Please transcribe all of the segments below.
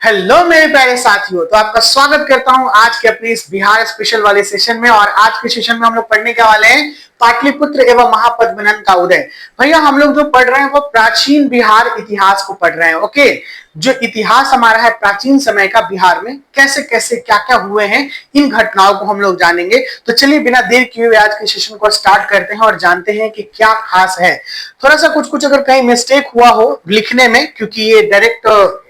Hello मेरे प्यारे साथियों, तो आपका स्वागत करता हूं आज के अपने इस बिहार स्पेशल वाले सेशन में। और आज के सेशन में हम लोग पढ़ने के वाले हैं पाटलिपुत्र एवं महापद्मनंद का उदय। भैया हम लोग जो पढ़ रहे हैं वो प्राचीन बिहार इतिहास को पढ़ रहे हैं। ओके, जो इतिहास हमारा है प्राचीन समय का बिहार में कैसे कैसे क्या क्या हुए हैं, इन घटनाओं को हम लोग जानेंगे। तो चलिए बिना देर किए हुए आज के सेशन को स्टार्ट करते हैं और जानते हैं कि क्या खास है। थोड़ा सा कुछ अगर कहीं मिस्टेक हुआ हो लिखने में, क्योंकि ये डायरेक्ट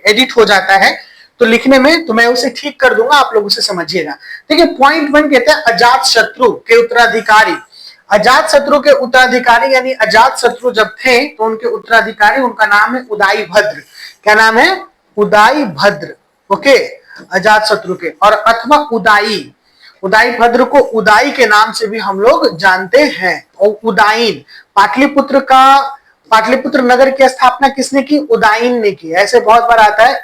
एडिट हो जाता है तो लिखने में, तो मैं उसे ठीक कर दूंगा, आप लोग उसे समझिएगा। देखिए पॉइंट 1 कहते हैं अजात शत्रु के उत्तराधिकारी। अजात शत्रु के उत्तराधिकारी यानी अजात शत्रु जब थे तो उनके उत्तराधिकारी, उनका नाम है उदय भद्र। क्या नाम है? उदय भद्र। ओके, अजात शत्रु के, और अथवा उदाई, उदय भद्र को उदाई के नाम से भी हम लोग जानते हैं। और उदायन, पाटलिपुत्र नगर की स्थापना किसने की? उदायन ने की। ऐसे बहुत बार आता है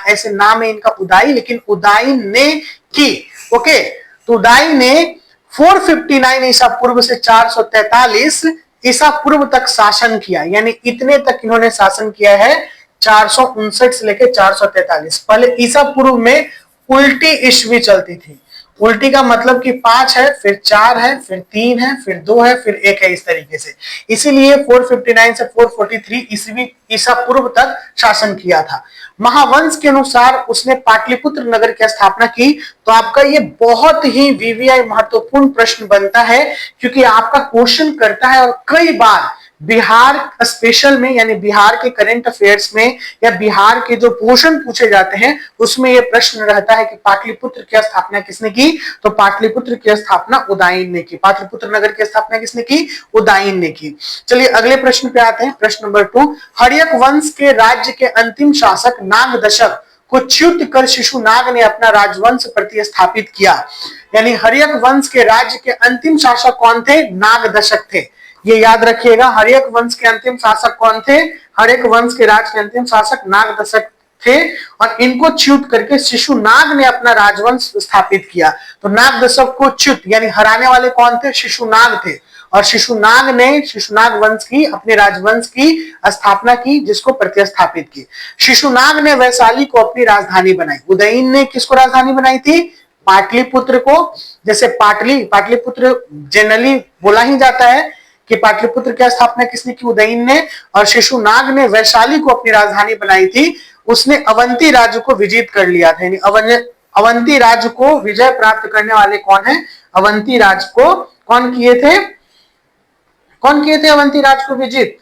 ऐसे नाम है इनका उदाई, लेकिन उदायन ने की। ओके, तो उदाई ने 459 ईसा पूर्व से 443 ईसा पूर्व तक शासन किया, यानी इतने तक इन्होंने शासन किया है, 459 से लेकर 443। पहले ईसा पूर्व में उल्टी ईस्वी चलती थी। उल्टी का मतलब कि 5 है, फिर 4 है, फिर 3 है, फिर 2 है, फिर 1 है, इस तरीके से। इसीलिए 459 से 443 ईस्वी ईसा पूर्व तक शासन किया था। महावंश के अनुसार उसने पाटलिपुत्र नगर की स्थापना की। तो आपका ये बहुत ही वीवीआई महत्वपूर्ण प्रश्न बनता है, क्योंकि आपका क्वेश्चन करता है और कई बार बिहार स्पेशल में, यानी बिहार के करंट अफेयर्स में या बिहार के जो क्वेश्चन पूछे जाते हैं उसमें यह प्रश्न रहता है कि पाटलिपुत्र की स्थापना किसने की? तो पाटलिपुत्र की स्थापना उदयन ने की। पाटलिपुत्र नगर की स्थापना किसने की? उदयन ने की। चलिए अगले प्रश्न पे आते हैं। प्रश्न नंबर 2, हर्यक वंश के राज्य के अंतिम शासक नागदशक को च्युत कर शिशुनाग ने अपना राजवंश प्रतिस्थापित किया। यानी हर्यक वंश के राज्य के अंतिम शासक कौन थे? नागदशक थे। ये याद रखिएगा, हर्यक वंश के अंतिम शासक कौन थे? हर्यक वंश के राज्य के अंतिम शासक नागदशक थे, और इनको च्युत करके शिशुनाग ने अपना राजवंश स्थापित किया। तो नागदशक को च्युत यानी हराने वाले कौन थे? शिशुनाग थे। और शिशुनाग ने शिशुनाग वंश की, अपने राजवंश की स्थापना की, जिसको प्रतिस्थापित की। शिशुनाग ने वैशाली को अपनी राजधानी बनाई। उदयन ने किसको राजधानी बनाई थी? पाटलिपुत्र को। जैसे पाटलिपुत्र जनरली बोला ही जाता है कि पाटलिपुत्र की स्थापना किसने की? उदयन ने। और शिशुनाग ने वैशाली को अपनी राजधानी बनाई थी। उसने अवंती राज्य को विजित कर लिया था। यानी अवंती राज्य को विजय प्राप्त करने वाले कौन है? अवंती राज्य को कौन किए थे? अवंती राज्य को विजित?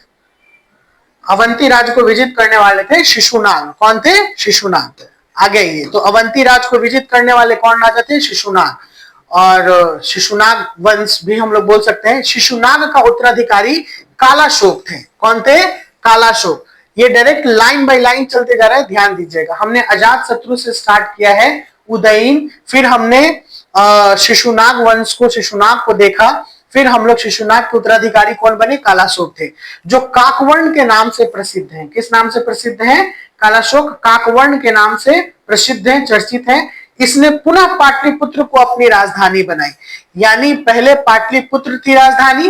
अवंती राज्य को विजित करने वाले थे शिशुनाग। कौन थे? शिशुनाग। आगे ये तो अवंती राज्य को विजित करने वाले कौन राजा थे? शिशुनाग। और शिशुनाग वंश भी हम लोग बोल सकते हैं। शिशुनाग का उत्तराधिकारी कालाशोक थे। कौन थे? कालाशोक। ये डायरेक्ट लाइन बाय लाइन चलते जा रहा है, ध्यान दीजिएगा। हमने अजात शत्रु से स्टार्ट किया है, उदयन, फिर हमने शिशुनाग वंश को, शिशुनाग को देखा, फिर हम लोग शिशुनाग के उत्तराधिकारी कौन बने? कालाशोक थे, जो काकवर्ण के नाम से प्रसिद्ध हैं। किस नाम से प्रसिद्ध हैं? कालाशोक काकवर्ण के नाम से प्रसिद्ध हैं, चर्चित हैं। इसने पुनः पाटलिपुत्र को अपनी राजधानी बनाई। यानी पहले पाटलिपुत्र थी राजधानी,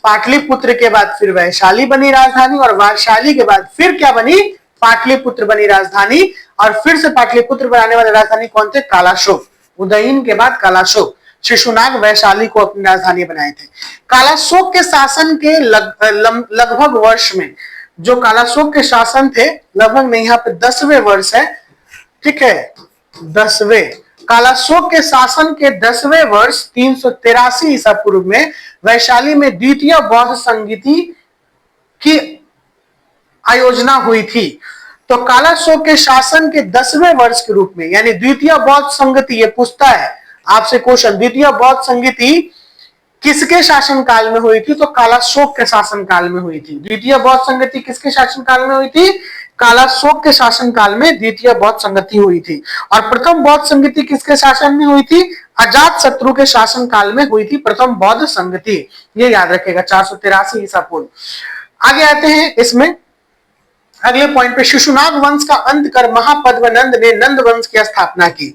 पाटलिपुत्र के बाद फिर वैशाली बनी राजधानी, और वैशाली के बाद फिर क्या बनी? पाटलिपुत्र बनी राजधानी। और फिर से पाटलिपुत्र बनाने वाले राजधानी कौन थे? कालाशोक। उदयन के बाद कालाशोक। शिशुनाग वैशाली को अपनी राजधानी बनाए थे। कालाशोक के शासन के लगभग वर्ष में, जो कालाशोक के शासन थे, लगभग नहीं, यहाँ पे 10वें वर्ष है, ठीक है, 10वें कालाशोक के शासन के 10वें वर्ष 383 ईसा पूर्व में वैशाली में द्वितीय बौद्ध संगीति की आयोजना हुई थी। तो कालाशोक के शासन के 10वें वर्ष के रूप में, यानी द्वितीय बौद्ध संगति, ये पूछता है आपसे क्वेश्चन, द्वितीय बौद्ध संगीति किसके शासन काल में हुई थी? तो कालाशोक के शासन काल में हुई थी। द्वितीय बौद्ध संगति किसके शासन काल में हुई थी? कालाशोक के शासन काल में द्वितीय बौद्ध संगति हुई थी। और प्रथम बौद्ध संगति किसके शासन में हुई थी? अजात शत्रु के शासन काल में हुई थी प्रथम बौद्ध संगति। ये याद रखेगा, 483 ईसा पूर्व। आगे आते हैं इसमें अगले पॉइंट पे। शिशुनाग वंश का अंत कर महापद्मनंद ने नंद वंश की स्थापना की।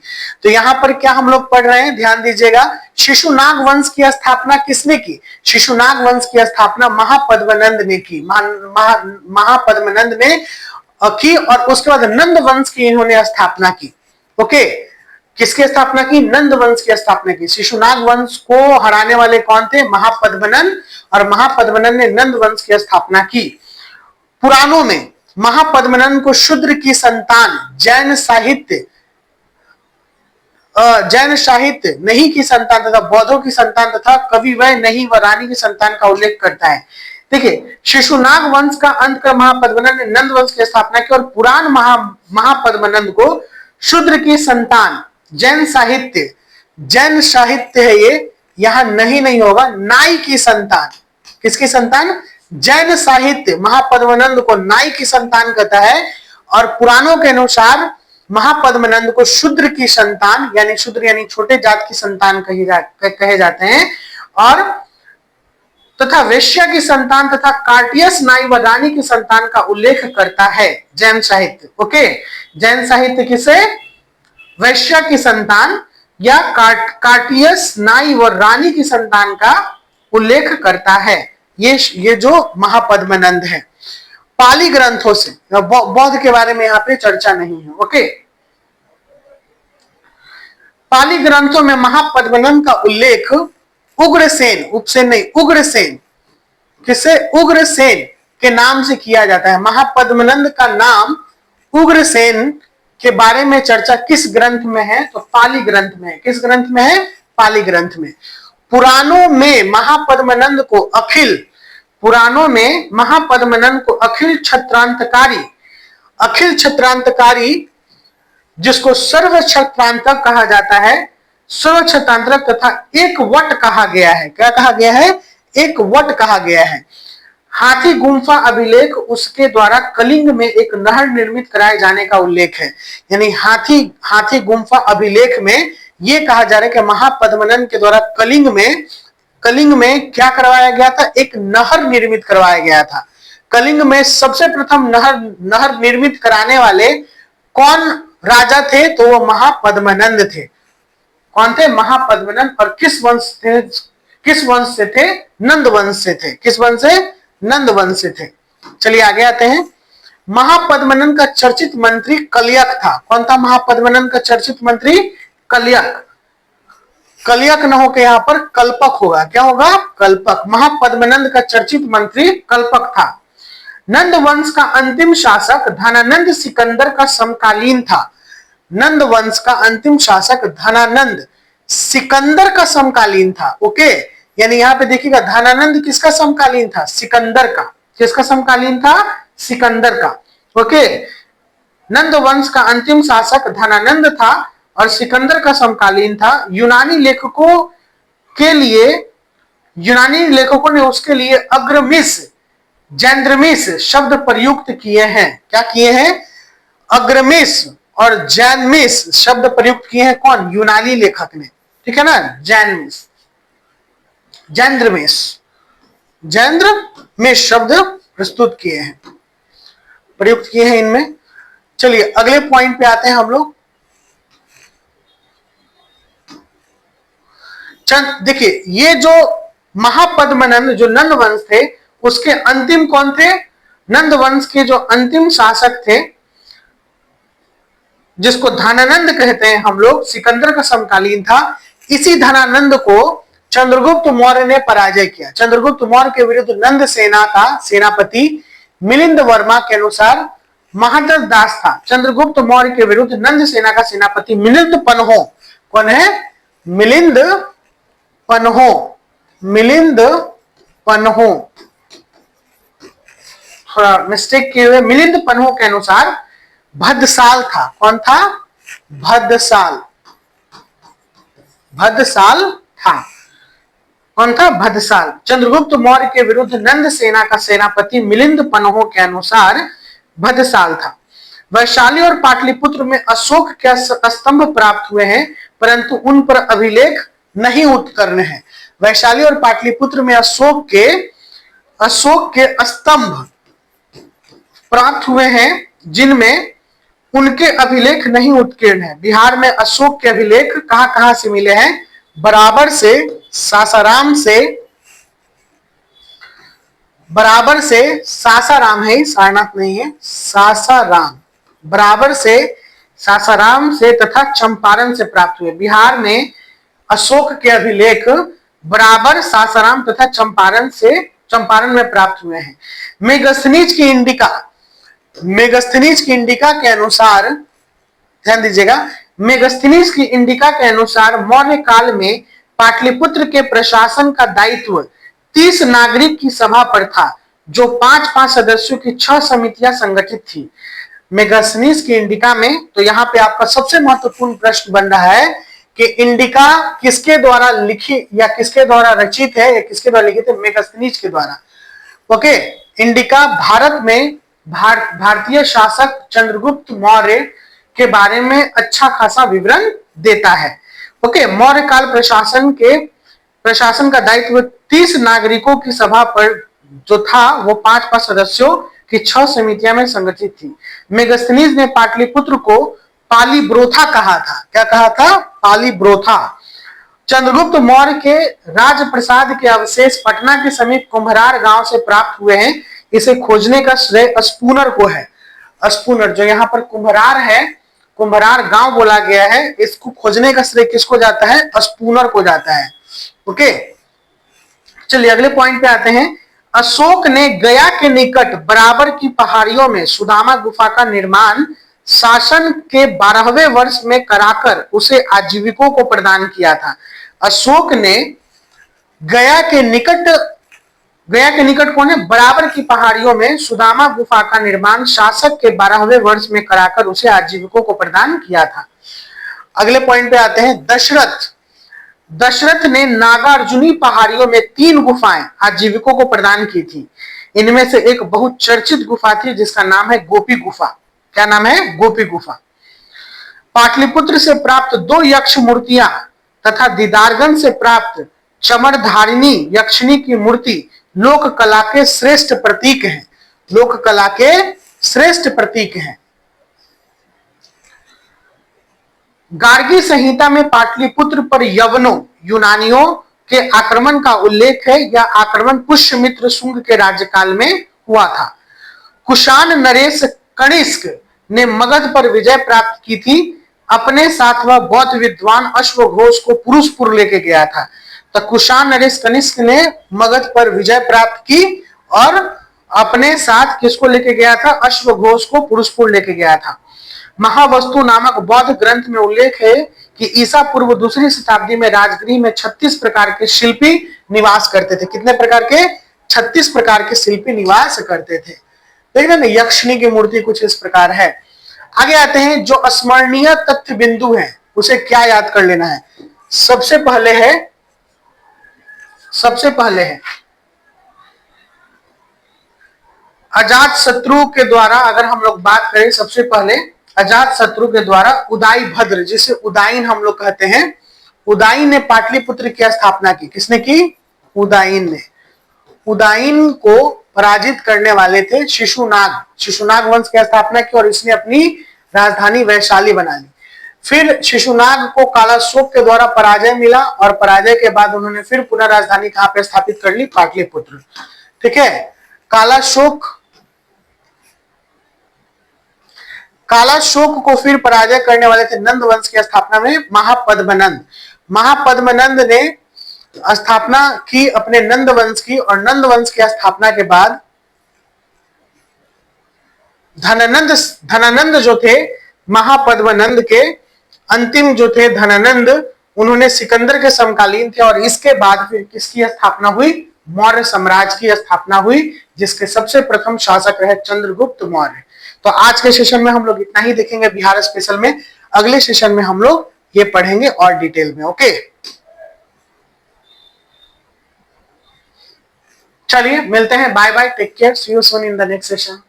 तो यहां पर क्या हम लोग पढ़ रहे हैं, ध्यान दीजिएगा। शिशुनाग वंश की स्थापना किसने की? शिशुनाग वंश की स्थापना महापद्मनंद ने की। महापद्मनंद ने की और उसके बाद नंद वंश की इन्होंने स्थापना की। ओके, किसकी स्थापना की? नंद वंश की स्थापना की। शिशुनाग वंश को हराने वाले कौन थे? महापद्मनंद, और महापद्मनंद ने नंद वंश की स्थापना की। पुराणों में महापद्मनंद को शूद्र की संतान, जैन साहित्य नहीं की संतान तथा बौद्धों की संतान तथा कवि वह नहीं व रानी की संतान का उल्लेख करता है। देखिए, शिशुनाग वंश का अंत कर महापद्मनंद ने नंद वंश की स्थापना की और पुराण महापद्मनंद को शूद्र की संतान, जैन साहित्य है ये, यहां नहीं होगा, नाई की संतान। किसकी संतान? जैन साहित्य महापद्मनंद को नाई की संतान कहता है, और पुराणों के अनुसार महापद्मनंद को शूद्र की संतान, यानी शूद्र यानी छोटे जात की संतान कहे जाते हैं, और तथा वेश्या की संतान तथा कार्टियस नाई व रानी की संतान का उल्लेख करता है जैन साहित्य। ओके, जैन साहित्य किसे? वैश्या की संतान या कार्टियस नाई व रानी की संतान का उल्लेख करता है। ये जो महापद्मनंद है। पाली ग्रंथों से, बौद्ध के बारे में यहाँ पे चर्चा नहीं है। ओके, पाली ग्रंथों में महापद्मनंद का उल्लेख उग्रसेन, उपसेन नहीं, उग्रसेन, किसे? उग्रसेन के नाम से किया जाता है। महापद्मनंद का नाम उग्रसेन के बारे में चर्चा किस ग्रंथ में है? तो पाली ग्रंथ में है। किस ग्रंथ में है? पाली ग्रंथ में। पुराणों में महापद्मनंद को अखिल छत्रांतकारी, जिसको सर्व छत्रांतक कहा जाता है, सर्व छत्रांतक तथा एक वट कहा गया है। क्या कहा गया है? एक वट कहा गया है। हाथी गुम्फा अभिलेख, उसके द्वारा कलिंग में एक नहर निर्मित कराए जाने का उल्लेख है। यानी हाथी गुम्फा अभिलेख में यह कहा जा रहा है कि महापद्मनंद के द्वारा कलिंग में क्या करवाया गया था? एक नहर निर्मित करवाया गया था। कलिंग में सबसे प्रथम नहर निर्मित कराने वाले कौन राजा थे? तो वो महापद्मनंद थे। कौन थे? महापद्मनंद। और किस वंश से थे? नंद वंश से थे। किस वंश से? नंद वंश से थे। चलिए आगे आते हैं। महापद्मनंद का चर्चित मंत्री कलियक था। कौन था महापद्मनंद का चर्चित मंत्री? कलियक। कलियक न होकर यहां पर कल्पक होगा। क्या होगा? कल्पक। महापद्मनंद का चर्चित मंत्री कल्पक था। नंद वंश का अंतिम शासक धनानंद सिकंदर का समकालीन था। नंद वंश का अंतिम शासक धनानंद सिकंदर का समकालीन था। ओके, यानी यहां पे देखिएगा, धनानंद किसका समकालीन था? सिकंदर का। किसका समकालीन था? सिकंदर का। ओके, नंद वंश का अंतिम शासक धनानंद था और सिकंदर का समकालीन था। यूनानी लेखकों ने उसके लिए अग्रमिस, जैंद्रमिस शब्द प्रयुक्त किए हैं। क्या किए हैं? अग्रमिस और जैनमिस शब्द प्रयुक्त किए हैं। कौन? यूनानी लेखक ने। ठीक है ना? जैंद्रमिस शब्द प्रस्तुत किए हैं, प्रयुक्त किए हैं इनमें। चलिए अगले पॉइंट पे आते हैं हम लोग। देखिए, ये जो महापद्मनंद जो नंद वंश थे, उसके अंतिम कौन थे? नंद वंश के जो अंतिम शासक थे, जिसको धनानंद कहते हैं हम लोग, सिकंदर का समकालीन था। इसी धनानंद को चंद्रगुप्त मौर्य ने पराजय किया। चंद्रगुप्त मौर्य के विरुद्ध नंद सेना का सेनापति मिलिंद वर्मा के अनुसार महादत्त दास था। चंद्रगुप्त मौर्य के विरुद्ध नंद सेना का सेनापति मिलिंद पन्हो। कौन है? मिलिंद पन्हो। थोड़ा मिस्टेक किए हुए। मिलिंद पन्हो के अनुसार भद्दसाल था। कौन था? भद्दसाल था। कौन था? भद्दसाल। चंद्रगुप्त मौर्य के विरुद्ध नंद सेना का सेनापति मिलिंद पन्हो के अनुसार भद्दसाल था। वैशाली और पाटलिपुत्र में अशोक के स्तंभ प्राप्त हुए हैं, परंतु उन पर अभिलेख नहीं उत्कीर्ण है। वैशाली और पाटलिपुत्र में अशोक के स्तंभ प्राप्त हुए हैं, जिनमें उनके अभिलेख नहीं उत्कीर्ण है। बिहार में अशोक के अभिलेख कहां से मिले हैं? बराबर से, सासाराम से, बराबर से सासाराम है, सारनाथ नहीं है, सासाराम, बराबर से सासाराम से तथा चंपारण से प्राप्त हुए। बिहार में अशोक के अभिलेख बराबर, सासाराम तथा चंपारण में प्राप्त हुए हैं। मेगस्थनीज की इंडिका, मेगस्थनीज की इंडिका के अनुसार, ध्यान दीजिएगा, मेगस्थनीज की इंडिका के अनुसार मौर्य काल में पाटलिपुत्र के प्रशासन का दायित्व 30 नागरिक की सभा पर था, जो 5-5 सदस्यों की 6 समितियां संगठित थी। मेगस्थनीज की इंडिका में, तो यहां पे आपका सबसे महत्वपूर्ण प्रश्न बन रहा है कि इंडिका किसके द्वारा लिखी या किसके द्वारा रचित है या किसके द्वारा लिखित है? मेगस्थनीज के द्वारा। ओके, इंडिका भारत में भारतीय शासक चंद्रगुप्त मौर्य के बारे में अच्छा खासा विवरण देता है। ओके, मौर्य काल प्रशासन का दायित्व 30 नागरिकों की सभा पर जो था वो 5-5 सदस्यों की 6 समितियां में संगठित थी। मेगस्थनीज ने पाटलिपुत्र को पालीब्रोथा कहा था। क्या कहा था? पालीब्रोथा। चंद्रगुप्त मौर्य के राजप्रसाद के अवशेष पटना के समीप कुम्भरार गांव से प्राप्त हुए हैं। इसे खोजने का श्रेय स्पूनर को है। स्पूनर, जो यहाँ पर कुम्भरार है, कुम्भरार गांव बोला गया है, इसको खोजने का श्रेय किसको जाता है? स्पूनर को जाता है। ओके, चलिए अगले पॉइंट पे आते हैं। अशोक ने गया के निकट बराबर की पहाड़ियों में सुदामा गुफा का निर्माण शासन के 12वें वर्ष में कराकर उसे आजीविकों को प्रदान किया था। अशोक ने गया के निकट कौन है? बराबर की पहाड़ियों में सुदामा गुफा का निर्माण शासक के 12वें वर्ष में कराकर उसे आजीविकों को प्रदान किया था। अगले पॉइंट पे आते हैं। दशरथ ने नागार्जुनी पहाड़ियों में 3 गुफाएं आजीविकों को प्रदान की थी। इनमें से एक बहुत चर्चित गुफा थी जिसका नाम है गोपी गुफा। क्या नाम है? गोपी गुफा। पाटलिपुत्र से प्राप्त 2 यक्ष मूर्तियां तथा दीदारगंज से प्राप्त चमरधारिणी यक्षिणी की मूर्ति लोक कला के श्रेष्ठ प्रतीक हैं। लोक कला के श्रेष्ठ प्रतीक हैं। गार्गी संहिता में पाटलिपुत्र पर यवनों, यूनानियों के आक्रमण का उल्लेख है। यह आक्रमण पुष्यमित्र शुंग के राज्यकाल में हुआ था। कुषाण नरेश कनिष्क ने मगध पर विजय प्राप्त की थी। अपने साथ वह बौद्ध विद्वान अश्वघोष को पुरुषपुर लेके गया था। तो कुषाण नरेश कनिष्क ने मगध पर विजय प्राप्त की और अपने साथ किसको लेके गया था? अश्वघोष को पुरुषपुर लेके गया था। महावस्तु नामक बौद्ध ग्रंथ में उल्लेख है कि ईसा पूर्व 2री शताब्दी में राजगृह में 36 प्रकार के शिल्पी निवास करते थे। कितने प्रकार के? 36 प्रकार के शिल्पी निवास करते थे। देख रहे हैं, यक्षिणी की मूर्ति कुछ इस प्रकार है। आगे आते हैं। जो स्मरणीय तथ्य बिंदु है उसे क्या याद कर लेना है? सबसे पहले है अजात शत्रु के द्वारा, अगर हम लोग बात करें, सबसे पहले अजात शत्रु के द्वारा उदाई भद्र, जिसे उदाईन हम लोग कहते हैं, उदाईन ने पाटलिपुत्र की स्थापना की। किसने की? उदाईन ने। उदाईन को पराजित करने वाले थे शिशुनाग वंश की स्थापना की और इसने अपनी राजधानी वैशाली बना ली। फिर शिशुनाग को कालाशोक के द्वारा पराजय मिला और पराजय के बाद उन्होंने फिर पुनः राजधानी कहां पे स्थापित कर ली? पाटलिपुत्र। ठीक है। कालाशोक को फिर पराजय करने वाले थे नंद वंश की स्थापना में महापद्मनंद ने स्थापना की अपने नंद वंश की, और नंद वंश की स्थापना के बाद धनानंद जो थे, महापद्मनंद के अंतिम जो थे धनानंद, उन्होंने सिकंदर के समकालीन थे और इसके बाद फिर किसकी स्थापना हुई? मौर्य साम्राज्य की स्थापना हुई, जिसके सबसे प्रथम शासक रहे चंद्रगुप्त मौर्य। तो आज के सेशन में हम लोग इतना ही देखेंगे बिहार स्पेशल में। अगले सेशन में हम लोग ये पढ़ेंगे और डिटेल में। ओके, चलिए मिलते हैं। Bye bye, take care, see you soon in the next session.